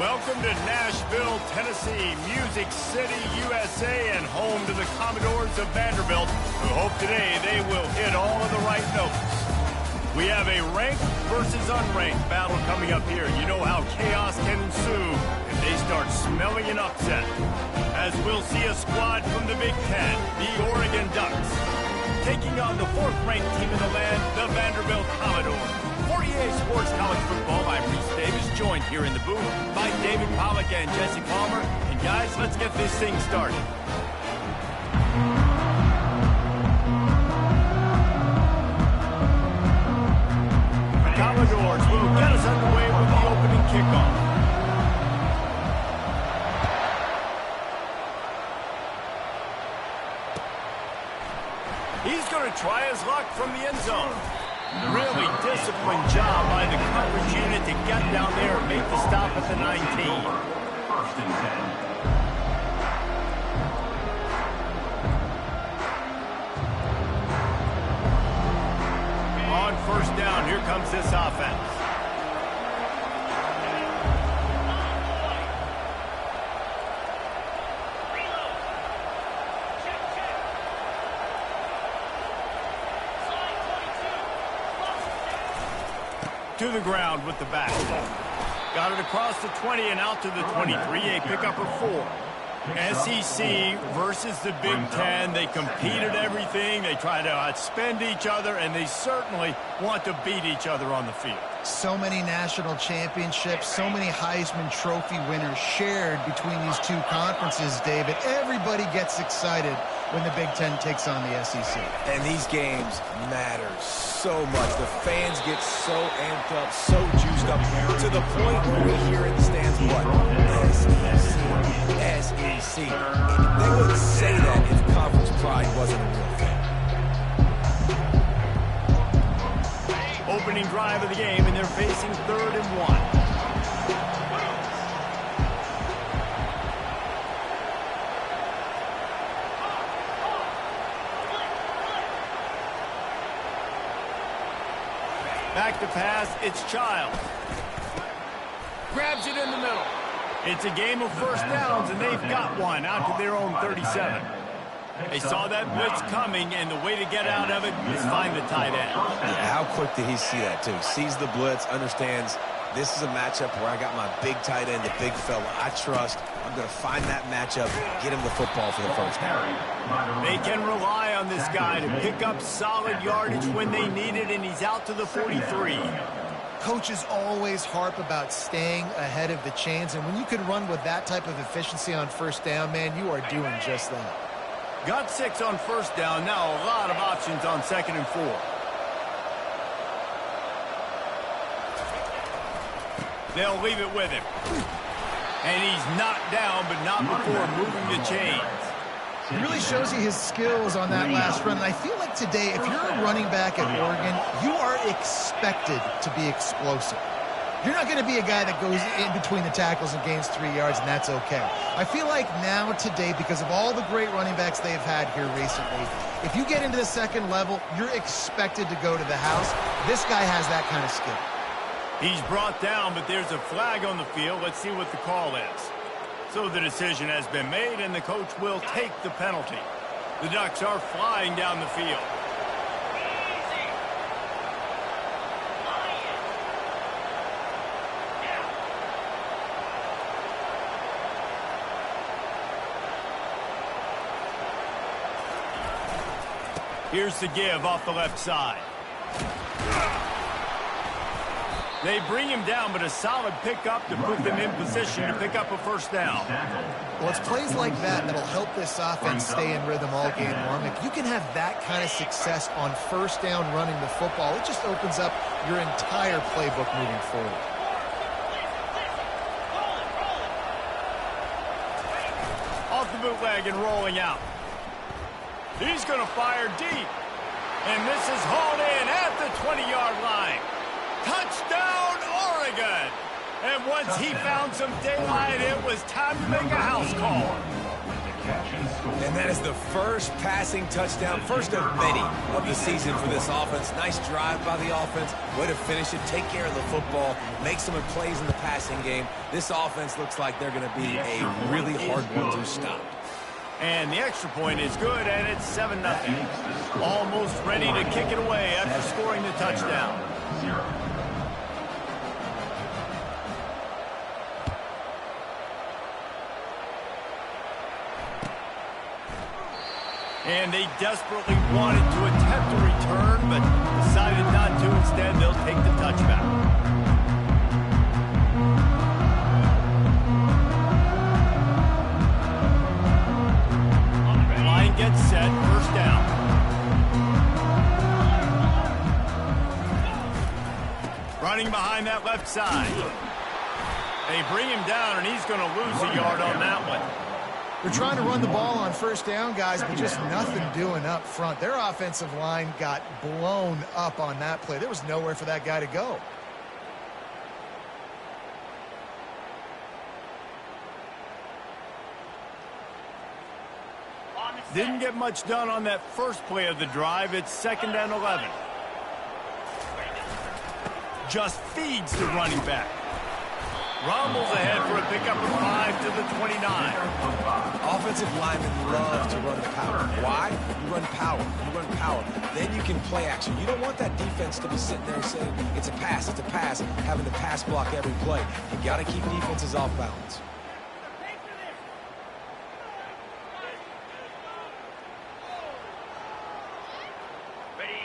Welcome to Nashville, Tennessee, Music City, USA, and home to the Commodores of Vanderbilt, who hope today they will hit all of the right notes. We have a ranked versus unranked battle coming up here. You know how chaos can ensue if they start smelling an upset. As we'll see a squad from the Big Ten, the Oregon Ducks, taking on the fourth-ranked team in the land, the Vanderbilt Commodores. 48 Sports College Football, I'm Reese Davis, joined here in the booth by David Pollack and Jesse Palmer. And guys, let's get this thing started. The Commodores will get us underway with the opening kickoff. He's going to try his luck from the end zone. Really disciplined job by the coverage unit to get down there and make the stop at the 19. First and 10. On first down, here comes this offense. To the ground with the back. Got it across the 20 and out to the 23, a pickup of 4. SEC versus the Big Ten. They compete at everything. They try to outspend each other, and they certainly want to beat each other on the field. So many national championships, so many Heisman Trophy winners shared between these two conferences, David. Everybody gets excited when the Big Ten takes on the SEC. And these games matter so much. The fans get so amped up, so juiced up, to the point where we hear in the stands, what? SEC. And they wouldn't say that if conference pride wasn't a real thing. Opening drive of the game, and they're facing 3rd and 1. Back to pass, it's Childs. Grabs it in the middle. It's a game of first downs, and they've got one out to their own 37. They saw that blitz coming, and the way to get out of it is find the tight end. Yeah, how quick did he see that, too? Sees the blitz, understands this is a matchup where I got my big tight end, the big fella I trust. I'm going to find that matchup, get him the football for the first down. They can rely on this guy to pick up solid yardage when they need it, and he's out to the 43. Coaches always harp about staying ahead of the chains, and when you can run with that type of efficiency on first down, man, you are doing just that. Got 6 on first down. Now a lot of options on 2nd and 4. They'll leave it with him. And he's knocked down, but not before moving the chains. It really shows you his skills on that last run. And I feel like today, if you're a running back at Oregon, you are expected to be explosive. You're not going to be a guy that goes in between the tackles and gains 3 yards, and that's okay. I feel like now, today, because of all the great running backs they've had here recently, if you get into the second level, you're expected to go to the house. This guy has that kind of skill. He's brought down, but there's a flag on the field. Let's see what the call is. So the decision has been made, and the coach will take the penalty. The Ducks are flying down the field. Here's the give off the left side. They bring him down, but a solid pickup to put them in position to pick up a first down. Well, it's plays like that that'll help this offense stay in rhythm all game long. If you can have that kind of success on first down running the football, it just opens up your entire playbook moving forward. Off the bootleg and rolling out. He's going to fire deep. And this is hauled in at the 20-yard line. Touchdown, Oregon! And once he found some daylight, it was time to make a house call. And that is the first passing touchdown, first of many of the season for this offense. Nice drive by the offense. Way to finish it, take care of the football, make some plays in the passing game. This offense looks like they're going to be a really hard one to stop. And the extra point is good, and it's 7-0. Almost ready to kick it away after scoring the touchdown. And they desperately wanted to attempt a return, but decided not to. Instead, they'll take the touchback. Line gets set, first down. Running behind that left side. They bring him down, and he's going to lose a yard on that one. They're trying to run the ball on first down, guys, but just nothing doing up front. Their offensive line got blown up on that play. There was nowhere for that guy to go. Didn't get much done on that first play of the drive. It's 2nd and 11. Just feeds the running back. Rumbles ahead for a pickup of 5 to the 29. Offensive linemen love to run the power. Why? You run power. You run power. Then you can play action. You don't want that defense to be sitting there saying, it's a pass, having to pass block every play. You got to keep defenses off balance.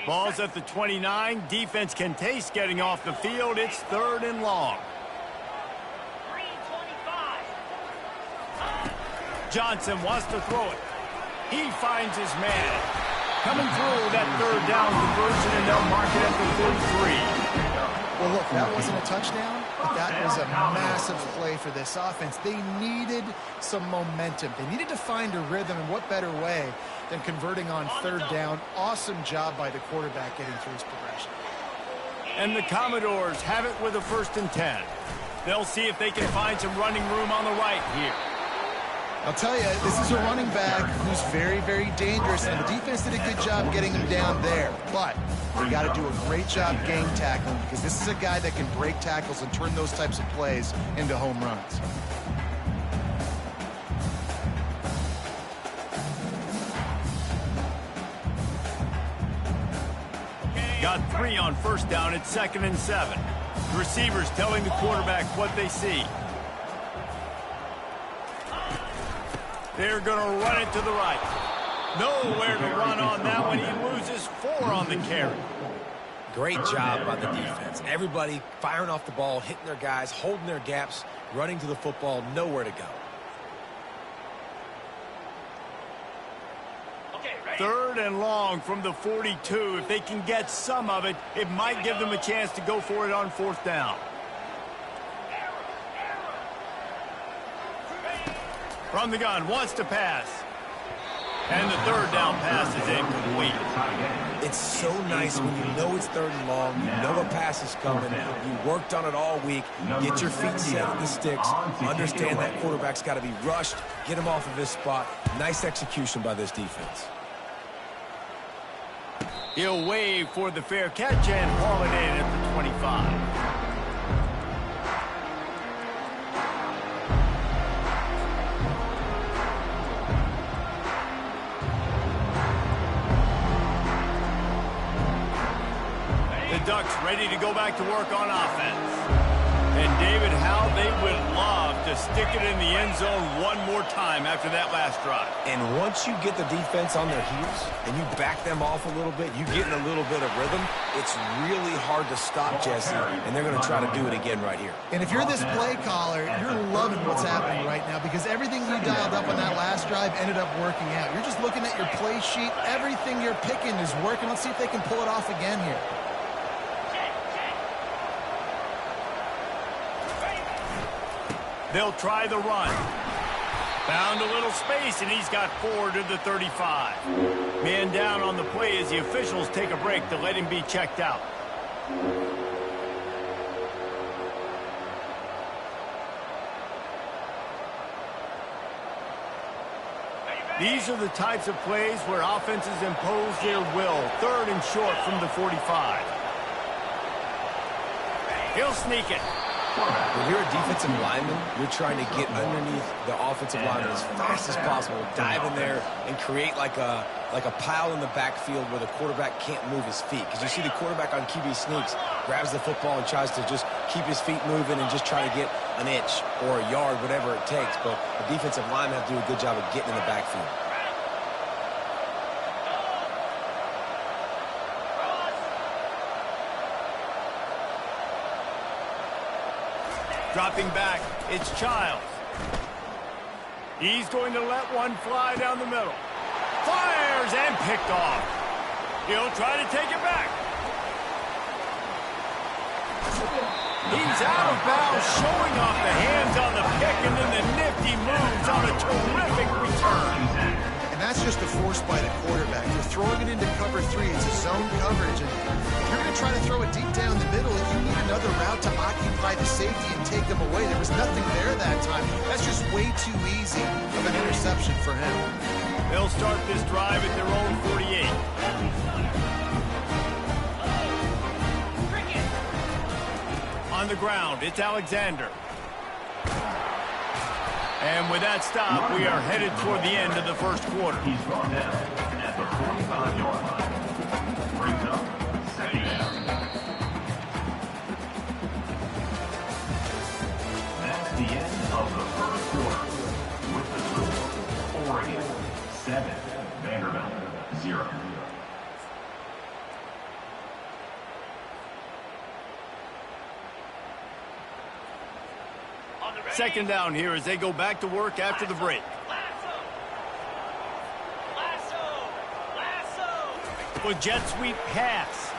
Ball's at the 29. Defense can taste getting off the field. It's 3rd and long. Johnson wants to throw it. He finds his man. Coming through that 3rd down conversion, and they'll mark it at the 43. Well, look, that wasn't a touchdown, but that was a massive play for this offense. They needed some momentum. They needed to find a rhythm, and what better way than converting on 3rd down. Awesome job by the quarterback getting through his progression. And the Commodores have it with a 1st and 10. They'll see if they can find some running room on the right here. I'll tell you, this is a running back who's very, very dangerous, and the defense did a good job getting him down there. But they got to do a great job gang tackling, because this is a guy that can break tackles and turn those types of plays into home runs. Got 3 on 1st down. It's 2nd and 7. The receivers telling the quarterback what they see. They're going to run it to the right. Nowhere to run on that one. He loses 4 on the carry. Great job by the defense. Everybody firing off the ball, hitting their guys, holding their gaps, running to the football, nowhere to go. 3rd and long from the 42. If they can get some of it, it might give them a chance to go for it on 4th down. From the gun, wants to pass. And the 3rd down pass is incomplete. It's so nice when you know it's 3rd and long, you know a pass is coming, you worked on it all week, get your feet set at the sticks, understand that quarterback's got to be rushed, get him off of his spot. Nice execution by this defense. He'll wave for the fair catch and haul it in at the 25. Ducks ready to go back to work on offense. And David, how they would love to stick it in the end zone one more time after that last drive. And once you get the defense on their heels and you back them off a little bit, you get in a little bit of rhythm, it's really hard to stop, Jesse, and they're going to try to do it again right here. And if you're this play caller, you're loving what's happening right now, because everything you dialed up on that last drive ended up working out. You're just looking at your play sheet. Everything you're picking is working. Let's see if they can pull it off again here. They'll try the run. Found a little space, and he's got 4 to the 35. Man down on the play as the officials take a break to let him be checked out. These are the types of plays where offenses impose their will. 3rd and short from the 45. He'll sneak it. When you're a defensive lineman, you're trying to get underneath the offensive lineman as fast as possible, dive in there and create like a pile in the backfield where the quarterback can't move his feet. Because you see the quarterback on QB sneaks, grabs the football and tries to just keep his feet moving and just try to get an inch or a yard, whatever it takes. But the defensive linemen have to do a good job of getting in the backfield. Dropping back, it's Childs. He's going to let one fly down the middle. Fires and picked off. He'll try to take it back. He's out of bounds, showing off the hands on the pick, and then the nifty moves on a terrific return. And that's just a force by the quarterback. You're throwing it into cover 3. It's a zone coverage. And if you're going to try to throw it deep down the middle, you need another route to occupy the safety and take them away. There was nothing there that time. That's just way too easy of an interception for him. They'll start this drive at their own 48. On the ground, it's Alexander. And with that stop, we are headed toward the end of the first quarter. He's brought down at the 45-yard line. Brings up 2nd down. That's the end of the first quarter. With the score, Oregon 7, Vanderbilt 0. Second down here as they go back to work after the break. For jet sweep pass.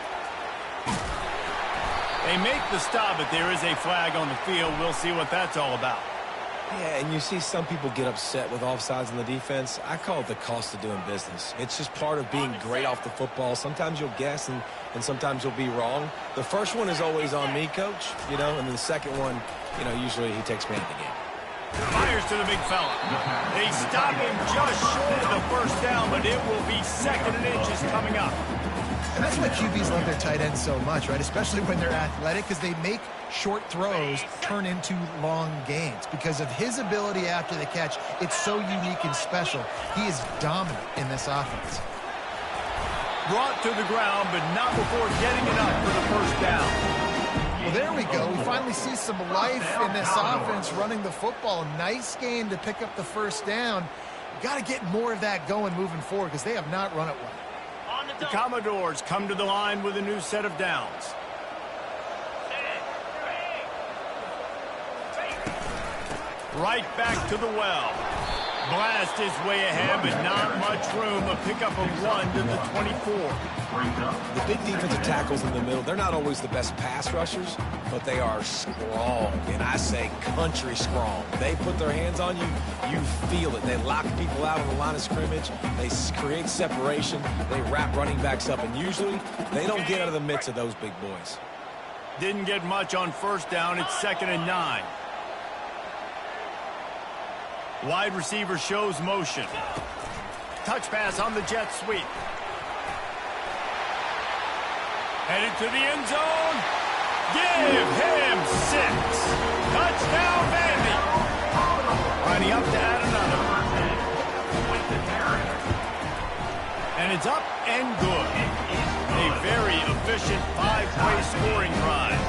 They make the stop, but there is a flag on the field. We'll see what that's all about. Yeah, and you see some people get upset with offsides in the defense. I call it the cost of doing business. It's just part of being great off the football. Sometimes you'll guess and sometimes you'll be wrong. The first one is always on me, Coach, and then the second one, usually he takes me out of the game. Fires to the big fella. They stop him just short of the first down, but it will be 2nd and inches coming up. And that's why QBs love their tight ends so much, right? Especially when they're athletic, because they make short throws turn into long gains. Because of his ability after the catch, it's so unique and special. He is dominant in this offense. Brought to the ground, but not before getting it up for the first down. Well, there we go. We finally see some life in this offense running the football. Nice game to pick up the first down. Got to get more of that going moving forward because they have not run it well. The Commodores come to the line with a new set of downs. Right back to the well. Blast his way ahead, but not much room. A pickup of 1 to the 24. The big defensive tackles in the middle, they're not always the best pass rushers, but they are strong, and I say country strong. They put their hands on you, you feel it. They lock people out on the line of scrimmage. They create separation. They wrap running backs up, and usually they don't get out of the midst of those big boys. Didn't get much on first down. It's 2nd and 9. Wide receiver shows motion. Touch pass on the jet sweep. Headed to the end zone. Give him 6. Touchdown, Vandy. Running up to add another. And it's up and good. A very efficient 5-play scoring drive.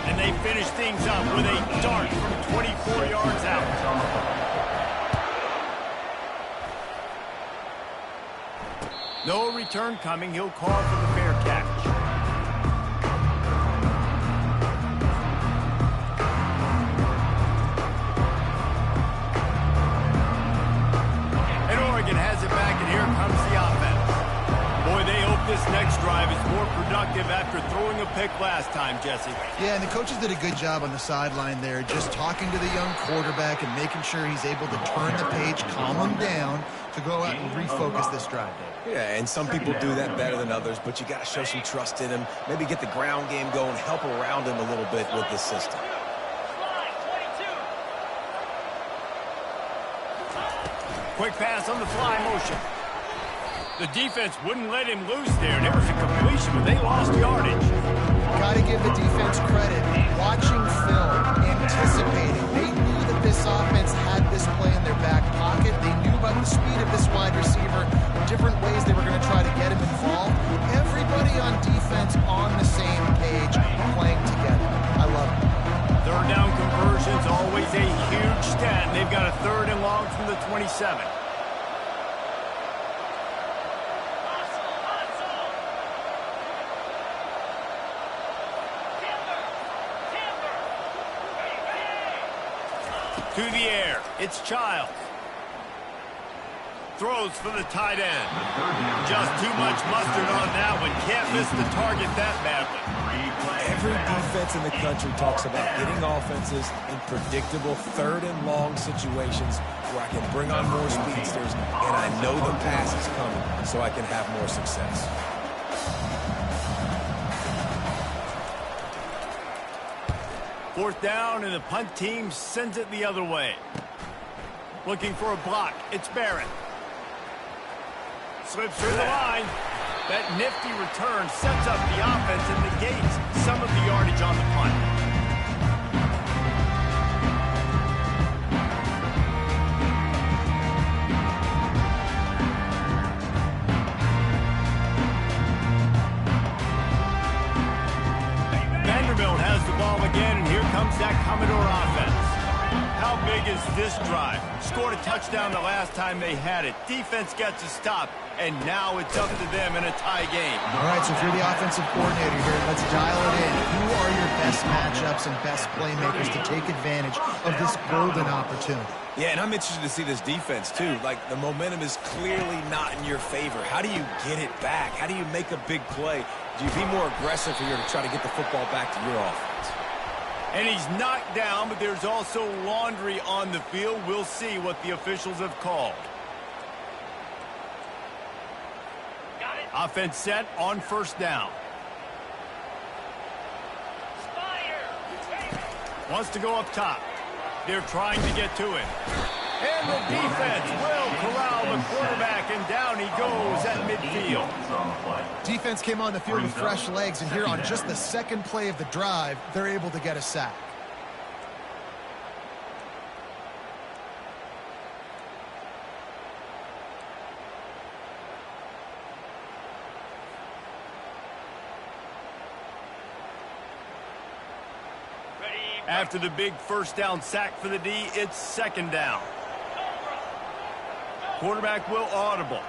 And they finish things up with a dart from 24 yards out. No return coming. He'll call for the fair catch. And Oregon has it back, and here comes the offense. Boy, they hope this next drive is more productive after throwing a pick last time, Jesse. Yeah, and the coaches did a good job on the sideline there, just talking to the young quarterback and making sure he's able to turn the page, calm him down, to go out and refocus this drive. Yeah, and some people do that better than others, but you got to show some trust in him. Maybe get the ground game going, help around him a little bit with this system. Quick pass on the fly motion. The defense wouldn't let him loose there. There was a completion, but they lost yardage. Got to give the defense credit. Watching film, anticipating. They knew that this offense had this play in their back pocket. They knew about the speed of this wide receiver, different ways they were going to try to get him involved. Everybody on defense on the same page, playing together. I love it. Third down conversion's always a huge stat. They've got a 3rd and long from the 27. To the air, it's Childs. Throws for the tight end. Just too much mustard on that one. Can't miss the target that badly. Every defense in the country talks about getting offenses in predictable 3rd and long situations where I can bring on more speedsters and I know the pass is coming so I can have more success. Fourth down, and the punt team sends it the other way. Looking for a block. It's Barrett. Slips through the line. That nifty return sets up the offense and negates some of the yardage on the punt. Vanderbilt has the ball again, and here comes that Commodore offense. How big is this drive? Scored a touchdown the last time they had it. Defense gets a stop, and now it's up to them in a tie game. All right, so if you're the offensive coordinator here, let's dial it in. Who are your best matchups and best playmakers to take advantage of this golden opportunity? Yeah, and I'm interested to see this defense, too. Like, the momentum is clearly not in your favor. How do you get it back? How do you make a big play? Do you be more aggressive here to try to get the football back to your offense? And he's knocked down, but there's also laundry on the field. We'll see what the officials have called. Offense set on first down. Wants to go up top. They're trying to get to it. And the defense will corral the quarterback, and down he goes at midfield. Defense came on the field with fresh legs, and here on just the second play of the drive, they're able to get a sack. After the big first down sack for the D, it's second down. Quarterback will audible.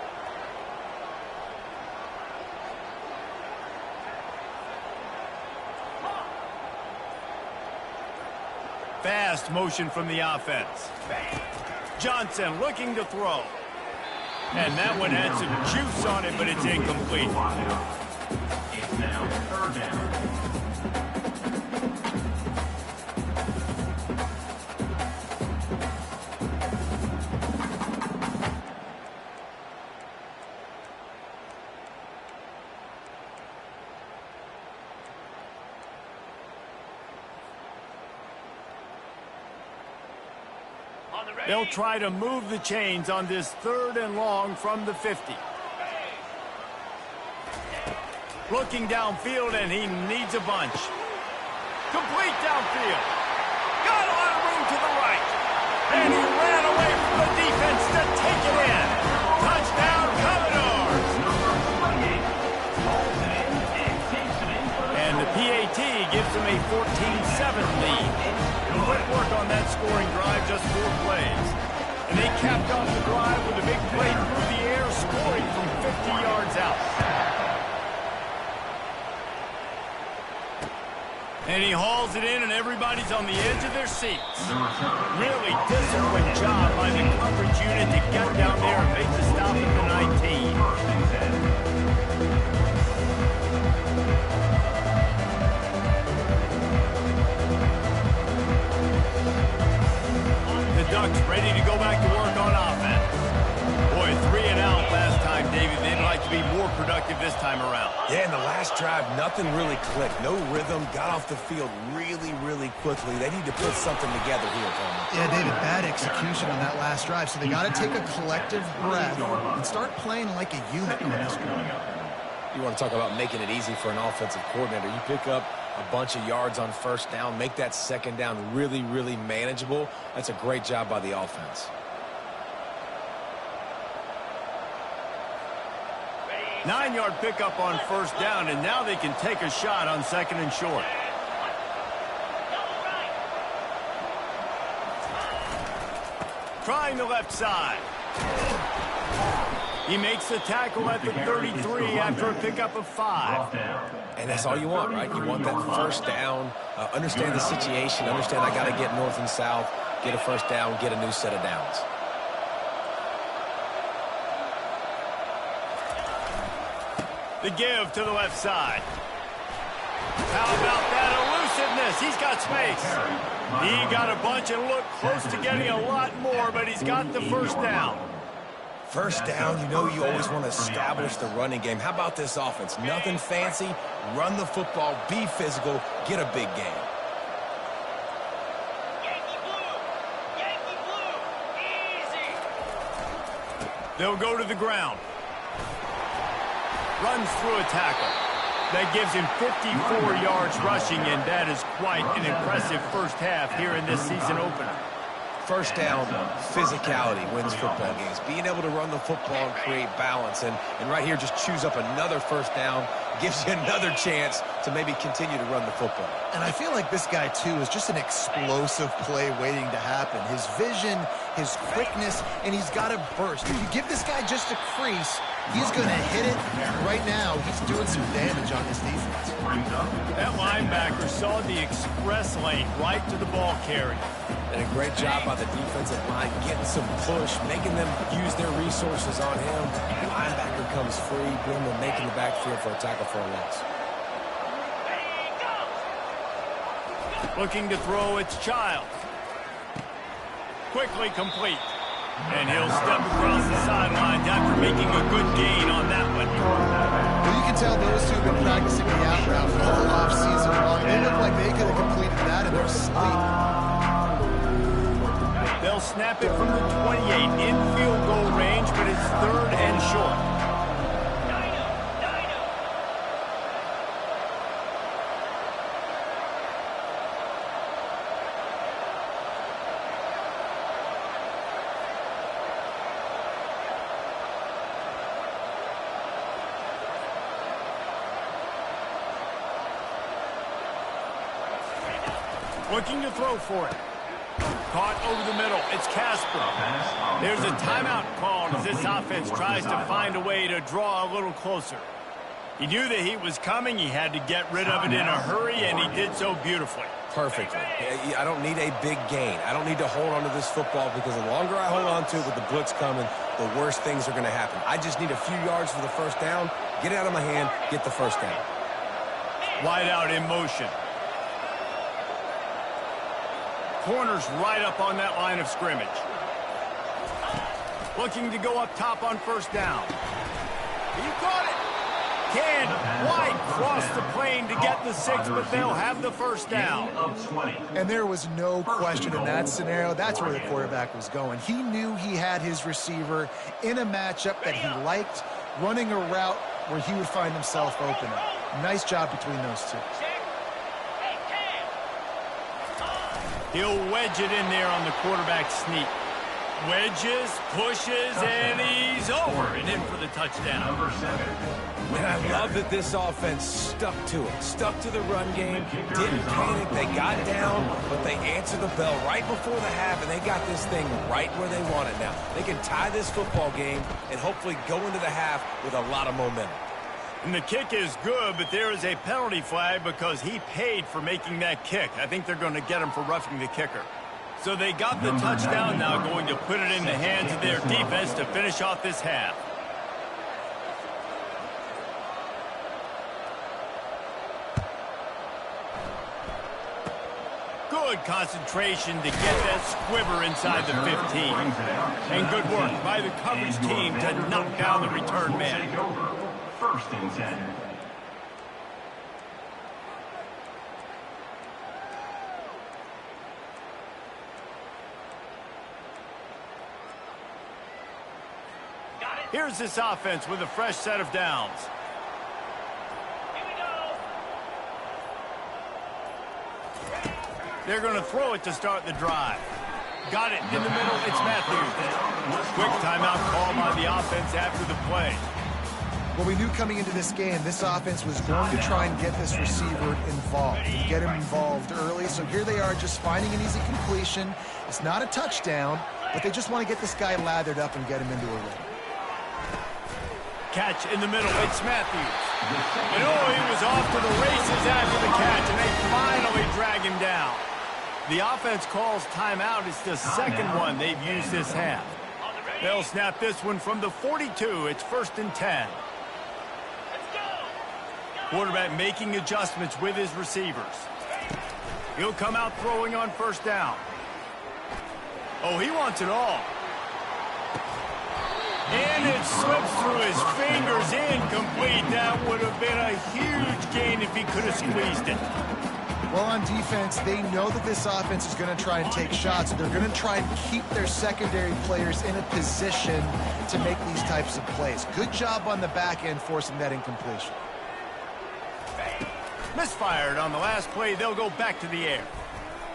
Fast motion from the offense. Johnson looking to throw. And that one had some juice on it, but it's incomplete. It's now 3rd down. They'll try to move the chains on this 3rd and long from the 50. Looking downfield, and he needs a bunch. Complete downfield. Got a lot of room to the right. And he ran away from the defense to take it in. Touchdown, Commodores. And the PAT gives them a 14-7 lead. Quick work on that scoring drive, just 4 plays. And they capped off the drive with a big play through the air, scoring from 50 yards out. And he hauls it in, and everybody's on the edge of their seats. Really disciplined job by the coverage unit to get down there and make the stop at the 19. Ducks ready to go back to work on offense. Boy, 3 and out last time, David. They'd like to be more productive this time around. Yeah, in the last drive, nothing really clicked. No rhythm, got off the field really, really quickly. They need to put something together here, Coleman. Yeah, David, bad execution on that last drive, so they got to take a collective breath and start playing like a unit on this one. You want to talk about making it easy for an offensive coordinator. You pick up a bunch of yards on first down, make that second down really, really manageable. That's a great job by the offense. 9-yard pickup on first down, and now they can take a shot on second and short. Trying the left side. He makes the tackle at the 33 after a pickup of 5. And that's all you want, right? You want that first down, understand the situation, understand I got to get north and south, get a first down, get a new set of downs. The give to the left side. How about that elusiveness? He's got space. He got a bunch and looked close to getting a lot more, but he's got the first down. First down, you know you always want to establish the running game. How about this offense? Nothing fancy. Run the football, be physical, get a big gain. They'll go to the ground. Runs through a tackle. That gives him 54 yards rushing, and that is quite an impressive first half here in this season opener. First down, physicality wins football games. Being able to run the football and create balance. And right here, just choose up another first down. Gives you another chance to maybe continue to run the football. And I feel like this guy, too, is just an explosive play waiting to happen. His vision, his quickness, and he's got a burst. If you give this guy just a crease, he's going to hit it. Right now, he's doing some damage on this defense. That linebacker saw the express lane right to the ball carrier. And a great job by the defensive line, getting some push, making them use their resources on him. Linebacker comes free, bring them, making the backfield for a tackle for a loss. Looking to throw, it's Child. Quickly complete. And he'll step across the sidelines after making a good gain on that one. Well, you can tell those two have been practicing the out route for the whole offseason long. They look like they could have completed that in their sleep. They'll snap it from the 28 in field goal range, but it's third and short. Looking to throw for it. Caught over the middle. It's Casper. There's a timeout called as this offense tries to find a way to draw a little closer. He knew the heat was coming. He had to get rid of it in a hurry, and he did so beautifully. Perfectly. I don't need a big gain. I don't need to hold on to this football because the longer I hold on to it with the blitz coming, the worse things are going to happen. I just need a few yards for the first down, get it out of my hand, get the first down. Wide out in motion. Corners right up on that line of scrimmage. Looking to go up top on first down. He caught it. Can White cross the plane to get the 6, but they'll have the first down. And there was no question in that scenario. That's where the quarterback was going. He knew he had his receiver in a matchup that he liked, running a route where he would find himself open. Nice job between those two. He'll wedge it in there on the quarterback sneak. Wedges, pushes, and he's over and in for the touchdown. And I love that this offense stuck to it. Stuck to the run game, didn't panic. They got down, but they answered the bell right before the half, and they got this thing right where they want it now. They can tie this football game and hopefully go into the half with a lot of momentum. And the kick is good, but there is a penalty flag because he paid for making that kick. I think they're going to get him for roughing the kicker. So they got the touchdown, now going to put it in the hands of their defense to finish off this half. Good concentration to get that squibber inside the 15. And good work by the coverage team to knock down the return man. first and 10. Here's this offense with a fresh set of downs. Here we go. They're going to throw it to start the drive. Got it in the middle. It's Matthews. Quick timeout call by the offense after the play. Well, we knew coming into this game, this offense was going to try and get this receiver involved and get him involved early. So here they are just finding an easy completion. It's not a touchdown, but they just want to get this guy lathered up and get him into a rhythm. Catch in the middle. It's Matthews. And oh, he was off to the races after the catch, and they finally drag him down. The offense calls timeout. It's the second one they've used this half. They'll snap this one from the 42. It's first and 10. Quarterback making adjustments with his receivers. He'll come out throwing on first down. Oh, he wants it all. And it slips through his fingers, incomplete. That would have been a huge gain if he could have squeezed it. Well, on defense, they know that this offense is going to try and take shots. They're going to try and keep their secondary players in a position to make these types of plays. Good job on the back end forcing that incompletion. Misfired on the last play. They'll go back to the air.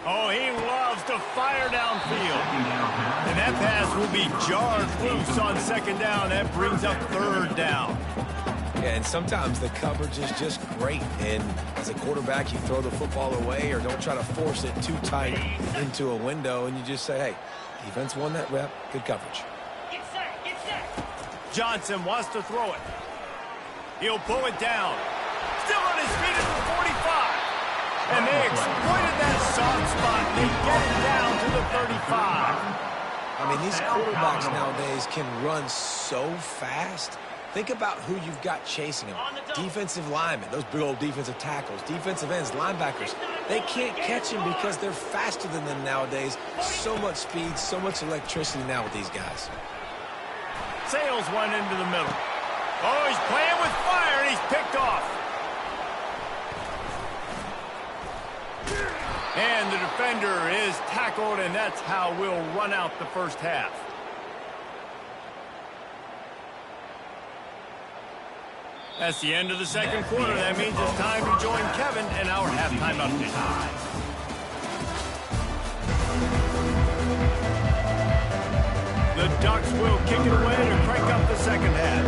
Oh, he loves to fire downfield. And that pass will be jarred loose on second down. That brings up third down. Yeah, and sometimes the coverage is just great. And as a quarterback, you throw the football away or don't try to force it too tight into a window. And you just say, hey, defense won that rep. Good coverage. Get set, get set. Johnson wants to throw it. He'll pull it down. Still on his feet at the 45. And they exploited that soft spot. They get it down to the 35. I mean, these quarterbacks nowadays can run so fast. Think about who you've got chasing them. Defensive linemen, those big old defensive tackles, defensive ends, linebackers. They can't catch them because they're faster than them nowadays. So much speed, so much electricity now with these guys. Sails one into the middle. Oh, he's playing with fire, and he's picked off. And the defender is tackled, and that's how we'll run out the first half. That's the end of the second quarter. That means it's time to join Kevin in our halftime update. The Ducks will kick it away to crank up the second half.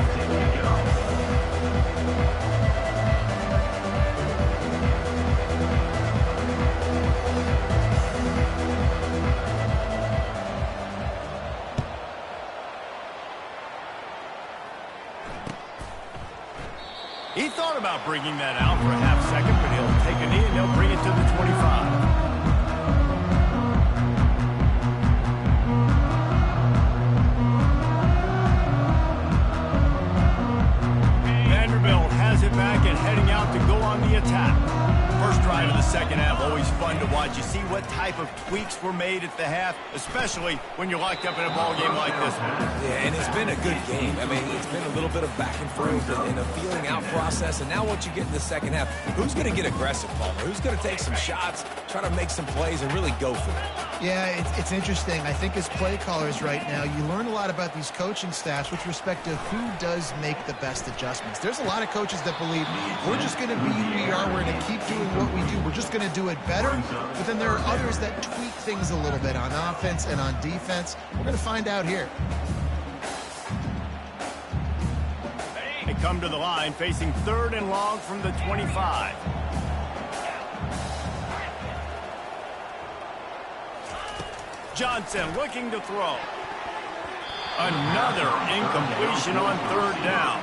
He thought about bringing that out for a half second, but he'll take a knee and they'll bring it to the 25. Vanderbilt has it back and heading out to go on the attack. First drive of the second half, always fun to watch. You see what type of tweaks were made at the half, especially when you're locked up in a ball game like this one. Yeah, and it's been a good game. I mean, it's been a little bit of back and forth and a feeling out process. And now what you get in the second half, who's going to get aggressive, Palmer? Who's going to take some shots, try to make some plays, and really go for it? Yeah, it's interesting. I think as play callers right now, you learn a lot about these coaching staffs with respect to who does make the best adjustments. There's a lot of coaches that believe we're just going to be who we are. We're going to keep doing what we do. We're just going to do it better. But then there are others that tweak things a little bit on offense and on defense. We're going to find out here. They come to the line facing third and long from the 25. Johnson looking to throw. Another incompletion on third down.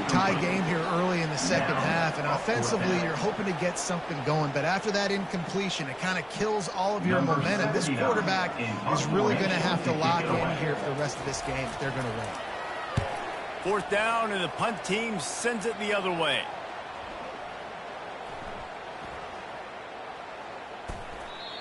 Tie game here early in the second half, and offensively you're hoping to get something going, but after that incompletion it kind of kills all of your momentum. This quarterback is really going to have to lock in here for the rest of this game if they're going to win. Fourth down, and the punt team sends it the other way.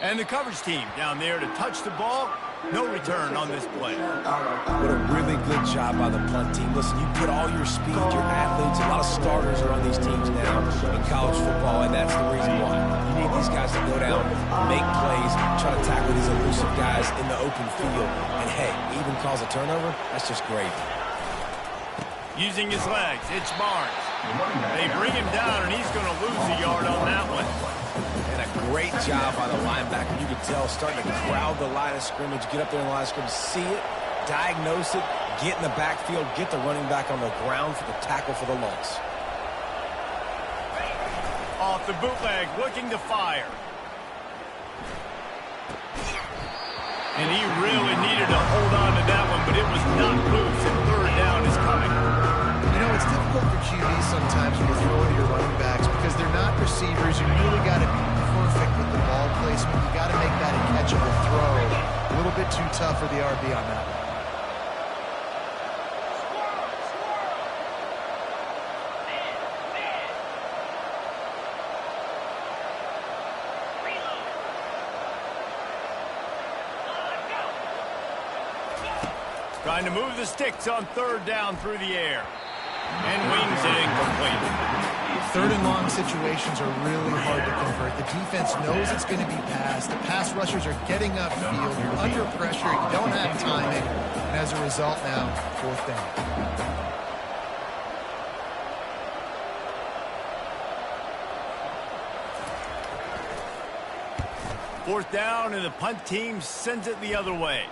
And the coverage team down there to touch the ball No return on this play. What a really good job by the punt team. Listen, you put all your speed, your athletes, a lot of starters are on these teams now in college football, and that's the reason why. You need these guys to go down, make plays, try to tackle these elusive guys in the open field, and hey, even cause a turnover, that's just great. Using his legs, it's Barnes. They bring him down, and he's going to lose a yard on that one. And a great job by the linebacker. You can tell, starting to crowd the line of scrimmage, get up there in the line of scrimmage, see it, diagnose it, get in the backfield, get the running back on the ground for the tackle for the loss. Off the bootleg, looking to fire. And he really needed to hold on to that one, but it was not loose, and third down is coming. You know, it's difficult for QBs sometimes when you're throwing your running backs because they're not receivers. You really got to be perfect with the ball placement. You got to make that a catchable throw. A little bit too tough for the RB on that one. Trying to move the sticks on third down through the air. And wings it incomplete. Third and long situations are really hard to convert. The defense knows it's going to be passed. The pass rushers are getting upfield. You're under pressure. You don't have timing. And as a result now, fourth down. Fourth down, and the punt team sends it the other way.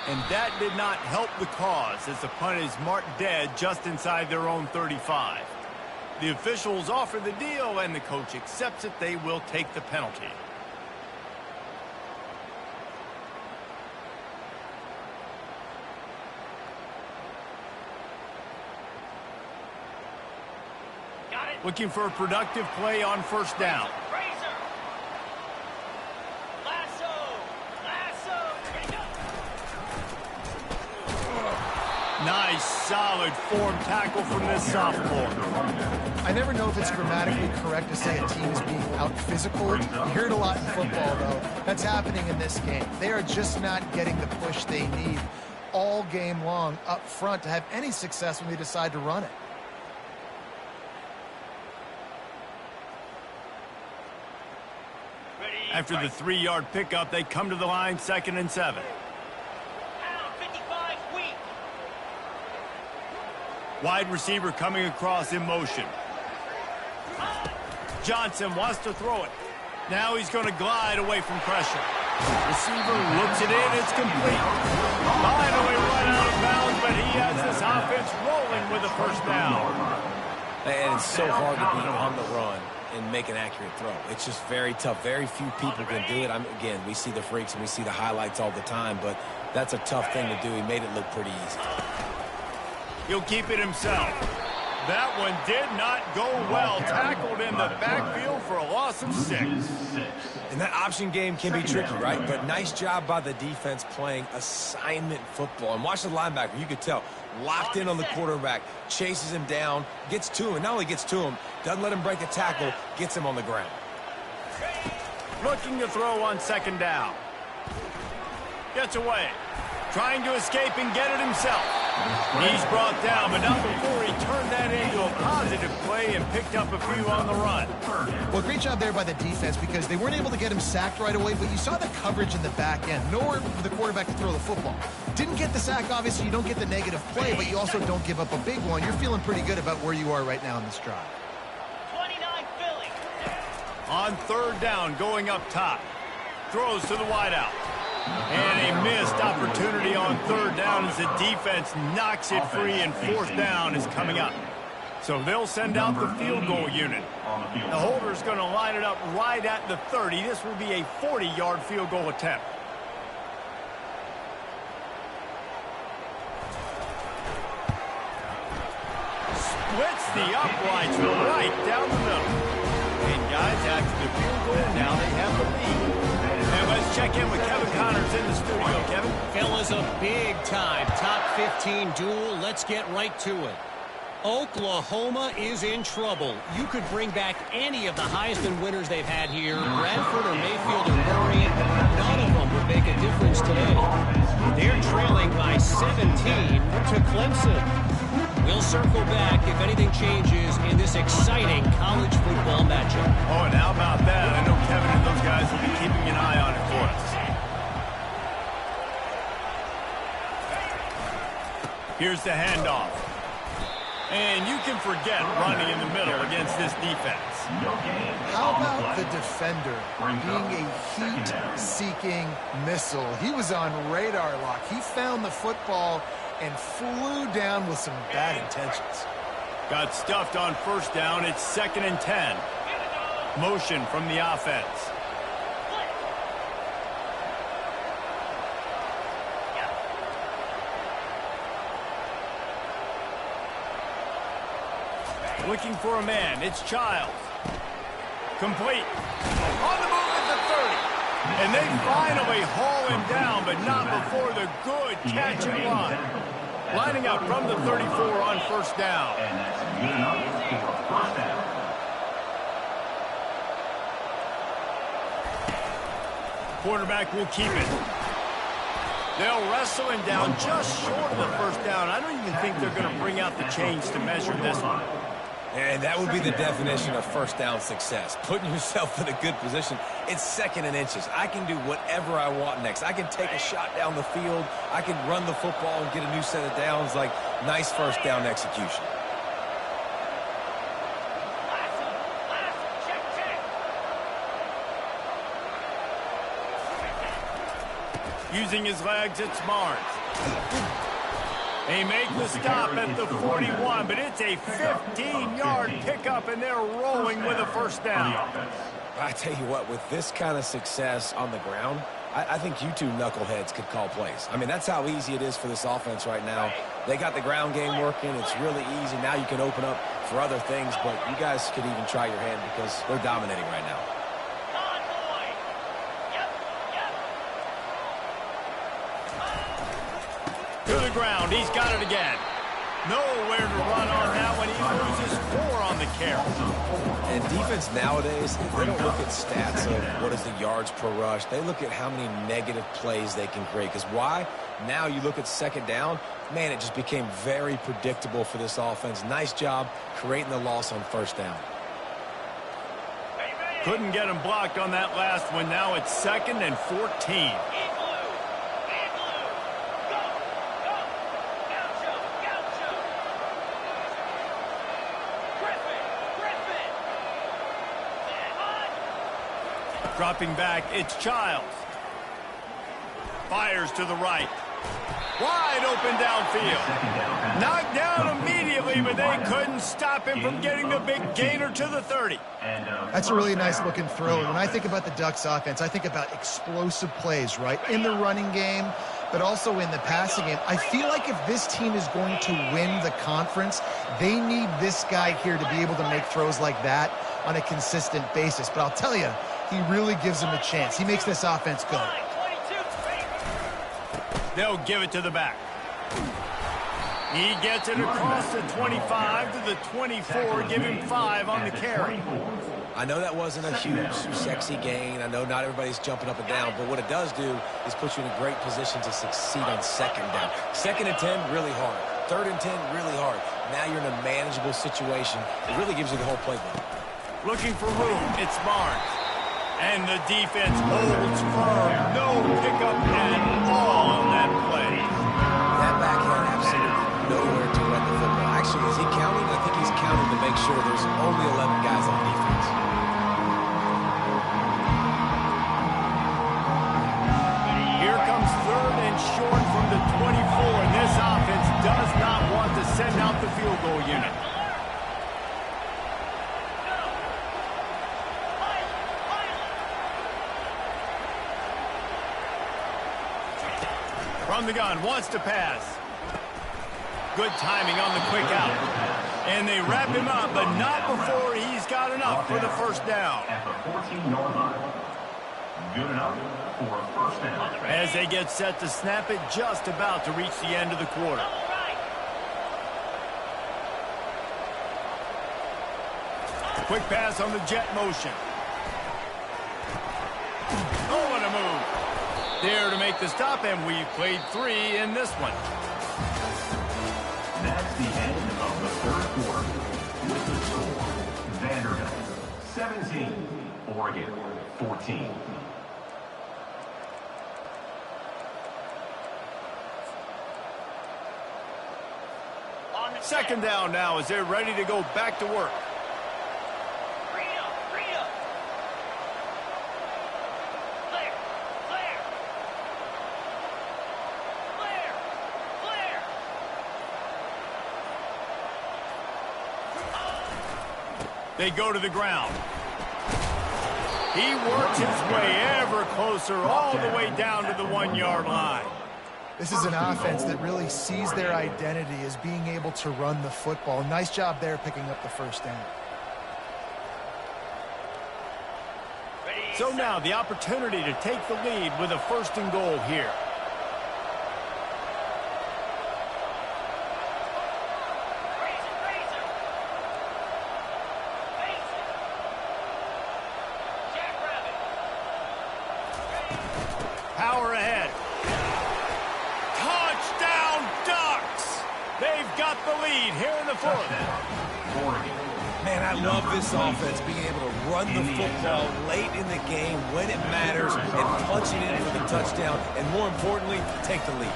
And that did not help the cause as the punt is marked dead just inside their own 35. The officials offer the deal, and the coach accepts it. They will take the penalty. Got it. Looking for a productive play on first down. Razor. Lasso. Here we go. Nice, solid form tackle from this sophomore. I never know if it's grammatically correct to say a team is being out-physical. You hear it a lot in football, though. That's happening in this game. They are just not getting the push they need all game long up front to have any success when they decide to run it. Ready. After the 3-yard pickup, they come to the line, 2nd and 7. Down 55 weak. Wide receiver coming across in motion. Johnson wants to throw it. Now he's going to glide away from pressure. Receiver looks it in. It's complete. Finally run out of bounds, but he has this offense rolling with a first down. And it's so hard to be on the run and make an accurate throw. It's just very tough. Very few people can do it. Again, we see the freaks and we see the highlights all the time, but that's a tough thing to do. He made it look pretty easy. He'll keep it himself. That one did not go well. Tackled in the backfield for a loss of 6. And that option game can be tricky, right? But nice job by the defense playing assignment football. And watch the linebacker. You could tell. Locked in on the quarterback. Chases him down. Gets to him. And not only gets to him, doesn't let him break a tackle. Gets him on the ground. Looking to throw on 2nd down. Gets away. Trying to escape and get it himself. He's brought down, but not before he turned that into a positive play and picked up a few on the run. Well, great job there by the defense because they weren't able to get him sacked right away, but you saw the coverage in the back end. Nowhere for the quarterback to throw the football. Didn't get the sack, obviously. You don't get the negative play, but you also don't give up a big one. You're feeling pretty good about where you are right now in this drive. 29 Philly. On 3rd down, going up top. Throws to the wideout. And a missed opportunity on 3rd down as the defense knocks it free, and 4th down is coming up. So they'll send out the field goal unit. The holder's going to line it up right at the 30. This will be a 40-yard field goal attempt. Splits the uprights right down the middle. And guys, after the field goal, now they have the lead. And let's check in with Kevin Connors in the studio. Kevin? Fellas, a big-time top 15 duel. Let's get right to it. Oklahoma is in trouble. You could bring back any of the Heisman winners they've had here, Bradford or Mayfield or Murray. None of them would make make a difference today. They're trailing by 17 to Clemson. We'll circle back if anything changes in this exciting college football matchup. Oh, and how about that? I know Kevin and those guys will be keeping an eye on it for us. Here's the handoff. And you can forget running in the middle against this defense. How about the defender being a heat-seeking missile? He was on radar lock. He found the football and flew down with some bad intentions. Got stuffed on first down. It's 2nd and 10. Motion from the offense. Looking for a man. It's Childs. Complete. On the move at the 30. And they finally haul him down, but not before the good catch and run. Lining up from the 34 on first down. And that's good enough for first down. Quarterback will keep it. They'll wrestle him down just short of the first down. I don't even think they're going to bring out the chains to measure this one. And that would be the definition of first down success. Putting yourself in a good position. It's 2nd and inches. I can do whatever I want next. I can take a shot down the field. I can run the football and get a new set of downs. Like, nice first down execution. Using his legs, it's Barnes. They make the stop at the 41, but it's a 15-yard pickup, and they're rolling with a first down. I tell you what, with this kind of success on the ground, I think you two knuckleheads could call plays. I mean, that's how easy it is for this offense right now. They got the ground game working. It's really easy. Now you can open up for other things, but you guys could even try your hand because they're dominating right now. To the ground. He's got it again. Nowhere to run on that one. He loses 4 on the carry. And defense nowadays, they don't look at stats of what is the yards per rush. They look at how many negative plays they can create. Because why? Now you look at 2nd down. Man, it just became very predictable for this offense. Nice job creating the loss on first down. Couldn't get him blocked on that last one. Now it's 2nd and 14. Dropping back, it's Childs. Fires to the right. Wide open downfield. Knocked down immediately, but they couldn't stop him from getting the big gainer to the 30. That's a really nice looking throw. When I think about the Ducks offense, I think about explosive plays, right? In the running game, but also in the passing game. I feel like if this team is going to win the conference, they need this guy here to be able to make throws like that on a consistent basis. But I'll tell you, he really gives them a chance. He makes this offense go. They'll give it to the back. He gets it across the 25 to the 24, giving 5 on the carry. I know that wasn't a huge, sexy gain. I know not everybody's jumping up and down, but what it does do is put you in a great position to succeed on 2nd down. 2nd and 10, really hard. 3rd and 10, really hard. Now you're in a manageable situation. It really gives you the whole playbook. Looking for room, it's Barnes. And the defense holds firm. No pickup at all on that play. That back had absolutely nowhere to run the football. Actually, is he counting? I think he's counting to make sure there's only 11 guys on defense. Here comes 3rd and short from the 24, and this offense does not want to send out the field goal unit. From the gun, wants to pass. Good timing on the quick out. And they wrap him up, but not before he's got enough for the first down. At the 14-yard line. Good enough for a first down. As they get set to snap it, just about to reach the end of the quarter. Quick pass on the jet motion. Oh, what a move. There to make the stop, and we've played 3 in this one. That's the end of the third quarter. With the score, Vanderbilt 17, Oregon 14. Second down now as they're ready to go back to work. They go to the ground. He works his way ever closer all the way down to the 1-yard line. This is an offense that really sees their identity as being able to run the football. Nice job there picking up the first down. So now the opportunity to take the lead with a 1st and goal here. Power ahead. Touchdown Ducks! They've got the lead here in the 4th. Man, I love this offense being able to run the football late in the game when it matters and punch it in for the touchdown, and more importantly, take the lead.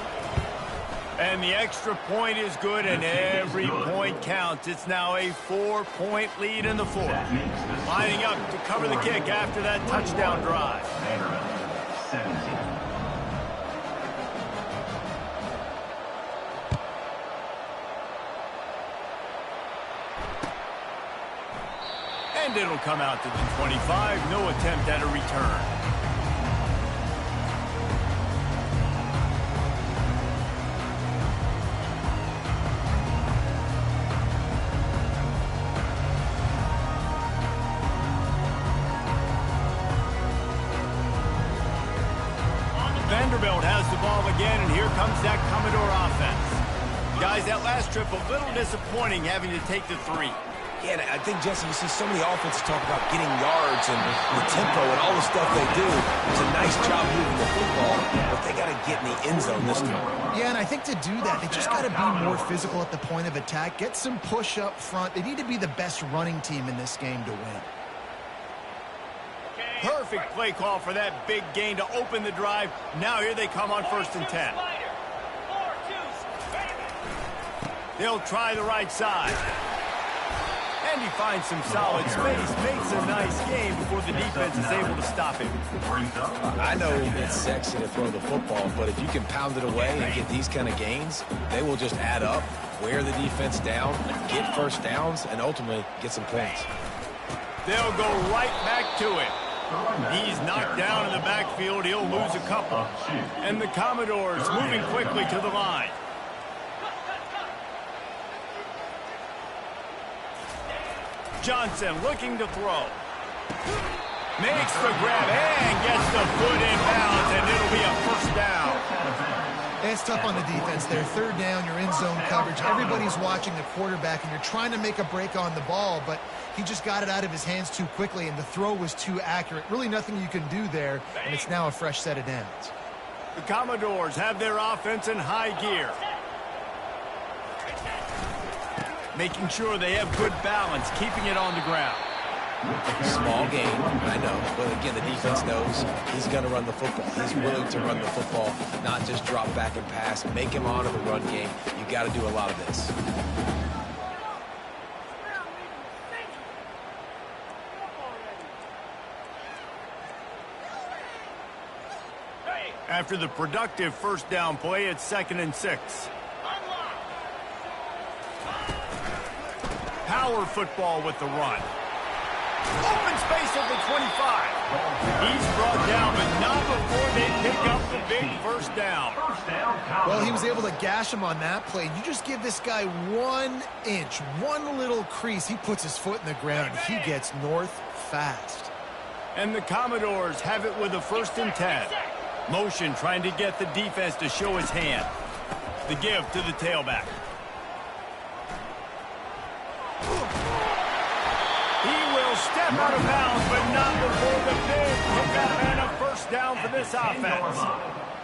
And the extra point is good, and every point counts. It's now a 4-point lead in the 4th. Lining up to cover the kick after that touchdown drive. 17. And it'll come out to the 25. No attempt at a return. Vanderbilt has the ball again, and here comes that Commodore offense. Guys, that last trip, a little disappointing having to take the 3. Yeah, and I think, Jesse, you see so many offenses talk about getting yards and the tempo and all the stuff they do. It's a nice job moving the football, but they got to get in the end zone this time. Yeah, and I think to do that, they just got to be more physical at the point of attack, get some push up front. They need to be the best running team in this game to win. Perfect play call for that big gain to open the drive. Now here they come on 1st and 10. They'll try the right side. And he finds some solid space, makes a nice game before the defense is able to stop him. I know it's sexy to throw the football, but if you can pound it away and get these kind of gains, they will just add up, wear the defense down, get first downs, and ultimately get some points. They'll go right back to it. He's knocked down in the backfield. He'll lose a couple. And the Commodores moving quickly to the line. Johnson looking to throw. Makes the grab and gets the foot in bounds, and it'll be a 1st down. It's tough on the defense there. 3rd down, you're in zone coverage. Everybody's watching the quarterback, and you're trying to make a break on the ball, but he just got it out of his hands too quickly, and the throw was too accurate. Really nothing you can do there, and it's now a fresh set of downs. The Commodores have their offense in high gear. Making sure they have good balance, keeping it on the ground. Small game, I know, but again, the defense knows he's going to run the football. He's willing to run the football, not just drop back and pass, make him honor the run game. You got to do a lot of this. After the productive 1st down play, it's 2nd and 6. Power football with the run. Open space at the 25. He's brought down, but not before they pick up the big 1st down. Well, he was able to gash him on that play. You just give this guy 1 inch, one little crease. He puts his foot in the ground, and he gets north fast. And the Commodores have it with a 1st and 10. Motion trying to get the defense to show his hand. The give to the tailback. He will step him out of bounds, but not before the big pickup and a first down for this offense.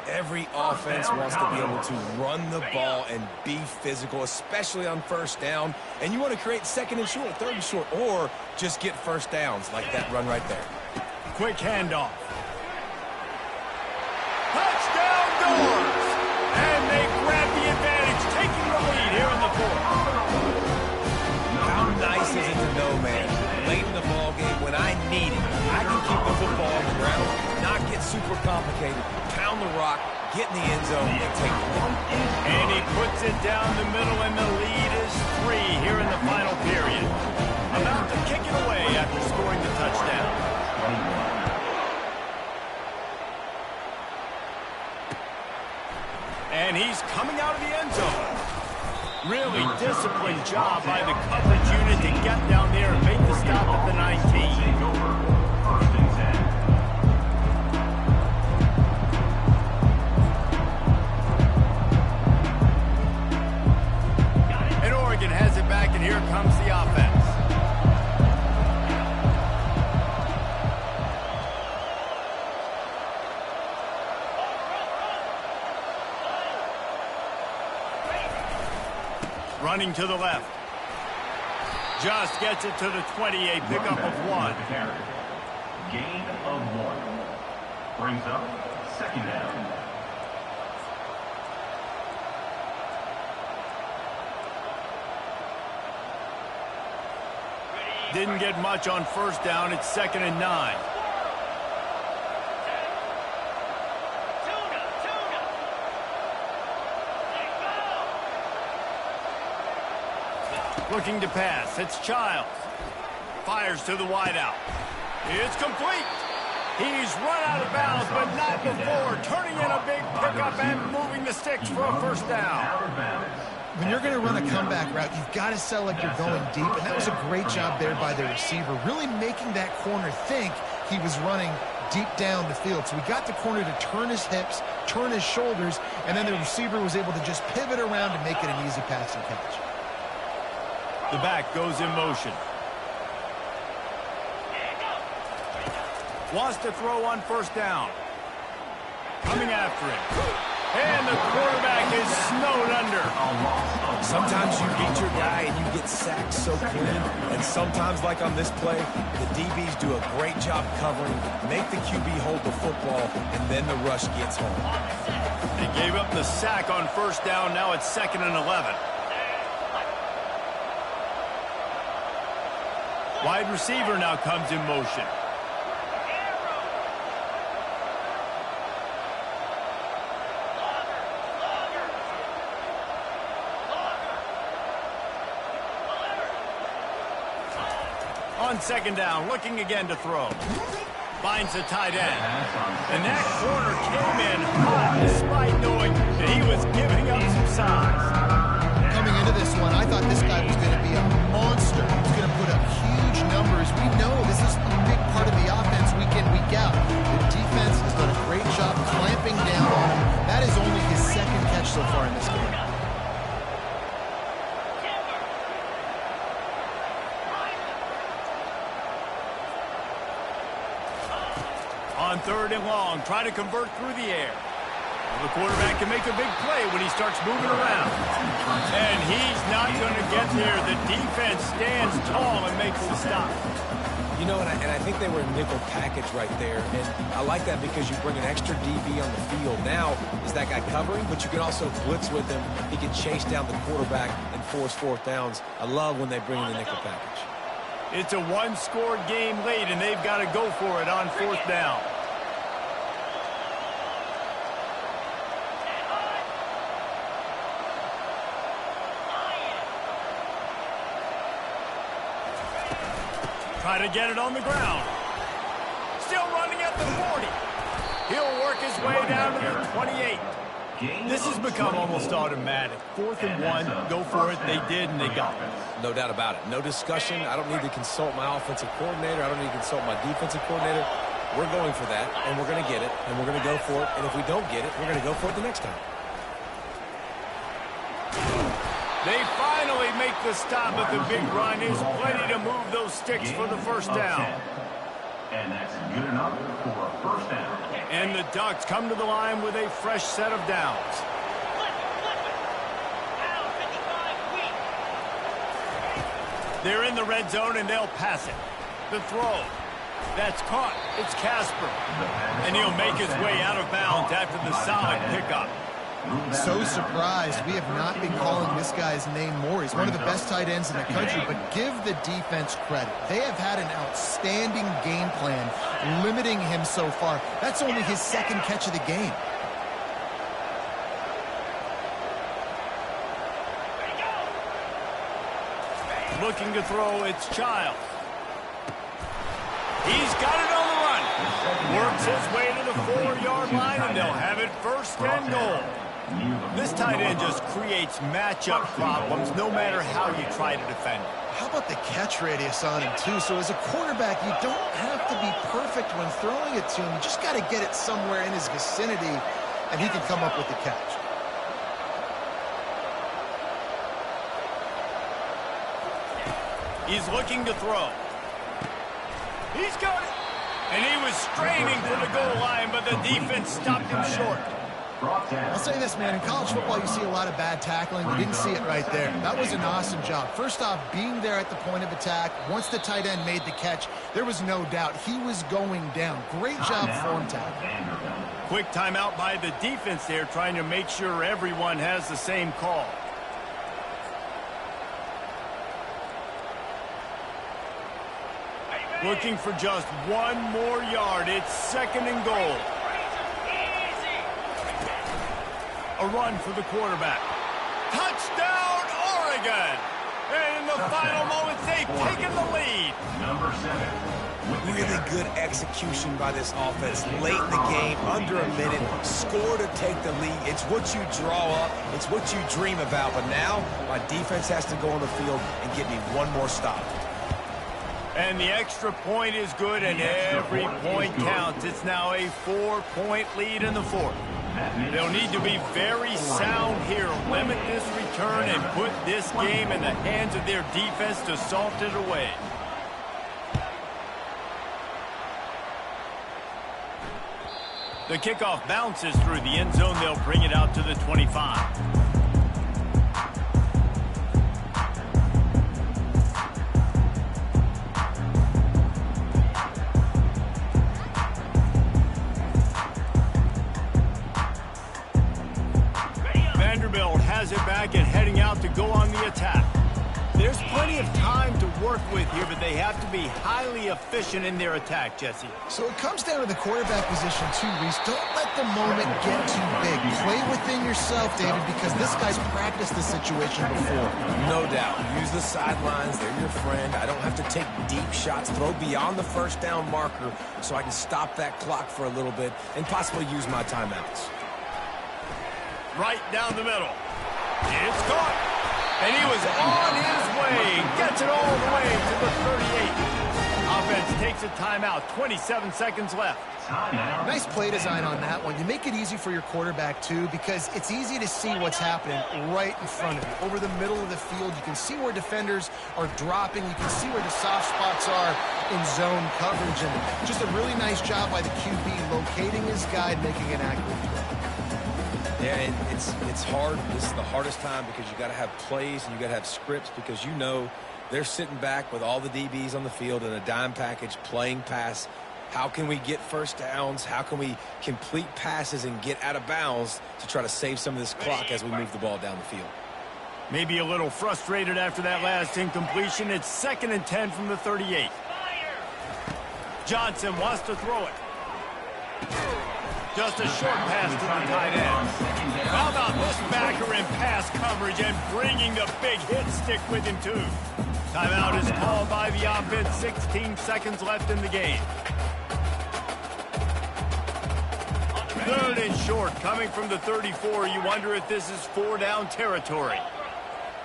Every offense wants to be able to run the ball and be physical, especially on first down. And you want to create second and short, third and short, or just get first downs like that run right there. Quick handoff. Touchdown doors! And they grab the advantage, taking the lead here in the fourth. How nice is it to know, man, late in the ball game when I need it, I can keep the football on the ground, not get super complicated, pound the rock, get in the end zone, and take the lead. And he puts it down the middle, and the lead is 3 here in the final period. About to kick it away after scoring the touchdown. And he's coming out of the end zone. Really disciplined job by the coverage unit to get down there and make the stop at the 19. And Oregon has it back, and here comes the offense. Running to the left. Just gets it to the 28, pickup of 1. Gain of 1. Brings up second down. Didn't get much on first down. It's 2nd and 9. Looking to pass. It's Childs. Fires to the wideout. It's complete. He's run out of bounds, but not before turning in a big pickup and moving the sticks for a first down. When you're going to run a comeback route, you've got to sell like you're going deep, and that was a great job there by the receiver, really making that corner think he was running deep down the field. So we got the corner to turn his hips, turn his shoulders, and then the receiver was able to just pivot around and make it an easy pass and catch. The back goes in motion. Wants to throw on first down. Coming after it. And the quarterback is snowed under. Sometimes you beat your guy and you get sacked so clean. And sometimes, like on this play, the DBs do a great job covering, make the QB hold the football, and then the rush gets home. They gave up the sack on first down. Now it's 2nd and 11. Wide receiver now comes in motion. On 2nd down, looking again to throw. Finds the tight end. And that corner came in hot despite knowing that he was giving up some size. Coming into this one, I thought this guy was going to be a monster. He was going to put up huge numbers. We know this is a big part of the offense week in, week out. The defense has done a great job clamping down on him. That is only his 2nd catch so far in this game. On 3rd and long, try to convert through the air. Well, the quarterback can make a big play when he starts moving around. And he's not going to get there. The defense stands tall and makes the stop. You know, and I think they were in nickel package right there. And I like that because you bring an extra DB on the field. Now, is that guy covering? But you can also blitz with him. He can chase down the quarterback and force 4th downs. I love when they bring in the nickel package. It's a one-score game late, and they've got to go for it on 4th down. Try to get it on the ground. Still running at the 40. He'll work his way down to the 28. This has become almost automatic. 4th and 1, go for it. They did, and they got it. No doubt about it. No discussion. I don't need to consult my offensive coordinator. I don't need to consult my defensive coordinator. We're going for that, and we're going to get it, and we're going to go for it. And if we don't get it, we're going to go for it the next time. They finally make the stop at the big run. Is plenty to move those sticks for the first down. And that's good enough for a first down. And the Ducks come to the line with a fresh set of downs. Down 55 weak. They're in the red zone, and they'll pass it. The throw. That's caught. It's Casper. And he'll make his way out of bounds after the solid pickup. So surprised we have not been calling this guy's name more. He's one of the best tight ends in the country, but give the defense credit. They have had an outstanding game plan limiting him so far. That's only his second catch of the game. Looking to throw, it's Childs. He's got it on the run. Works his way to the 4-yard line, and they'll have it first and goal. This tight end just creates matchup problems no matter how you try to defend it. How about the catch radius on him, too? So as a quarterback, you don't have to be perfect when throwing it to him. You just got to get it somewhere in his vicinity, and he can come up with the catch. He's looking to throw. He's got it. And he was straining for the goal line, but the defense stopped him short. I'll say this, man. In college football, you see a lot of bad tackling. You didn't see it right there. That was an awesome job. First off, being there at the point of attack. Once the tight end made the catch, there was no doubt he was going down. Great job form tackle. Quick timeout by the defense there, trying to make sure everyone has the same call. Looking for just one more yard. It's second and goal. A run for the quarterback. Touchdown, Oregon! And in the final moments, they've taken the lead. Number 7. Really good execution by this offense. Late in the game, under a minute, score to take the lead. It's what you draw up. It's what you dream about. But now, my defense has to go on the field and get me one more stop. And the extra point is good, and every point counts. It's now a 4-point lead in the fourth. They'll need to be very sound here, limit this return, and put this game in the hands of their defense to salt it away. The kickoff bounces through the end zone. They'll bring it out to the 25. Has it back and heading out to go on the attack. There's plenty of time to work with here, but they have to be highly efficient in their attack, Jesse. So it comes down to the quarterback position too, Reese. Don't let the moment get too big. Play within yourself, David, because this guy's practiced this situation before. No doubt. Use the sidelines. They're your friend. I don't have to take deep shots. Throw beyond the first down marker so I can stop that clock for a little bit and possibly use my timeouts. Right down the middle. It's caught. And he was on his way. Gets it all the way to the 38. Offense takes a timeout. 27 seconds left. Nice play design on that one. You make it easy for your quarterback, too, because it's easy to see what's happening right in front of you. Over the middle of the field, you can see where defenders are dropping. You can see where the soft spots are in zone coverage. And just a really nice job by the QB locating his guy and making an accurate throw. Yeah, and it's hard. This is the hardest time because you got to have plays and you got to have scripts because you know they're sitting back with all the DBs on the field in a dime package playing pass. How can we get first downs? How can we complete passes and get out of bounds to try to save some of this clock as we move the ball down the field? Maybe a little frustrated after that last incompletion. It's 2nd and 10 from the 38. Johnson wants to throw it. Just a short pass to the tight end. How about this backer in pass coverage and bringing the big hit stick with him, too. Timeout is called by the offense. 16 seconds left in the game. 3rd and short coming from the 34. You wonder if this is 4-down territory.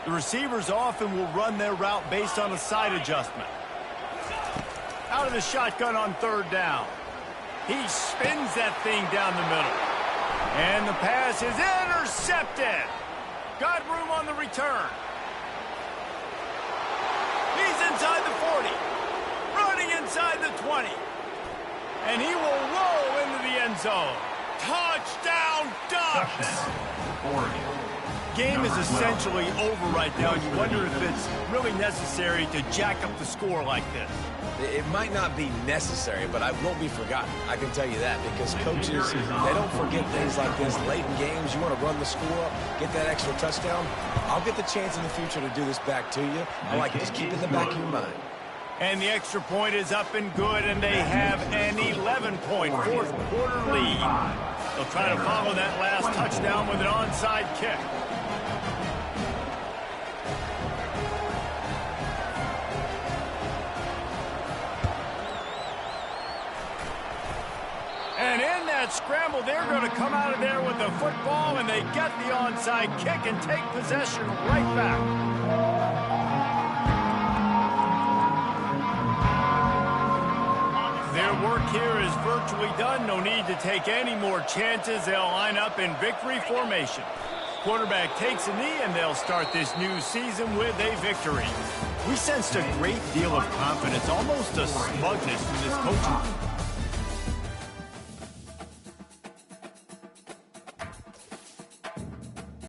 The receivers often will run their route based on a side adjustment. Out of the shotgun on 3rd down. He spins that thing down the middle. And the pass is intercepted. Got room on the return. 20. And he will roll into the end zone. Touchdown, Ducks! Oregon. Game is essentially over right now, and you wonder if it's really necessary to jack up the score like this. It might not be necessary, but I won't be forgotten. I can tell you that, because coaches, they don't forget things like this. Late in games, you want to run the score up, get that extra touchdown. I'll get the chance in the future to do this back to you. I like it. Just keep it in the back of your mind. And the extra point is up and good, and they have an 11-point fourth quarter lead. They'll try to follow that last touchdown with an onside kick. And in that scramble, they're going to come out of there with the football, and they get the onside kick and take possession right back. Their work here is virtually done. No need to take any more chances. They'll line up in victory formation. Quarterback takes a knee, and they'll start this new season with a victory. We sensed a great deal of confidence, almost a smugness from this coaching.